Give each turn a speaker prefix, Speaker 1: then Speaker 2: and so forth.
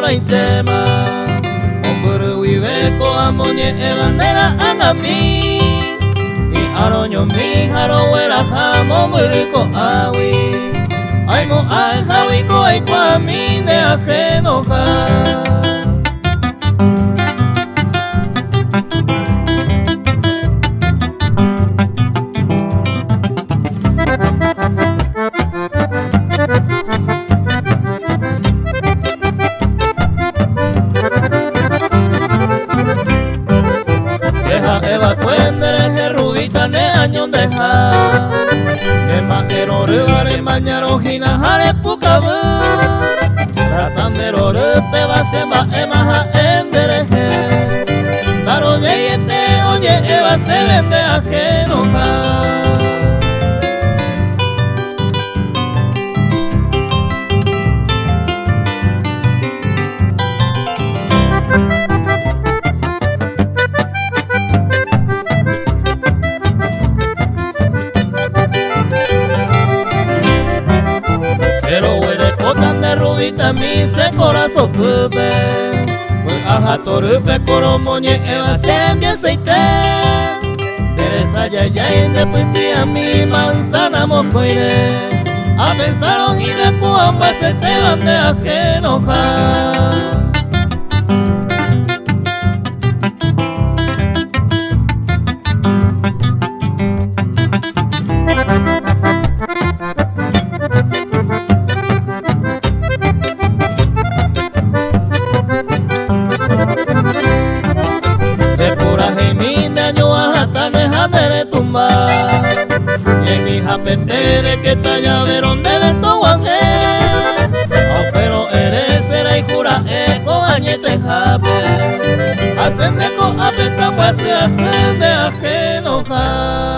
Speaker 1: ora itema Omburu wibeko amonye ebandera angami I aroño mi haro wera jamo muriko awi Aimo ai hawiko ai kwa mi de ajeno ka Eva cuendere je rubita ne año deja Ema erore bare mañaro hina hare pukabu Rasandero rupe basema ema ha endere je Daro yeyete oye Eva se vende ajeno ka Rubita mi se corazón pupe Pues aja torupe coromoñe eva serembi aceite Teresa yaya ine puti a mi manzana mocoire A pensar ojina cuamba se te van de ajeno ja Petere que talla veron de Berto Guange Oh pero eres era y cura eco añete jape Hacen de co apeta pues se hacen de ajeno ja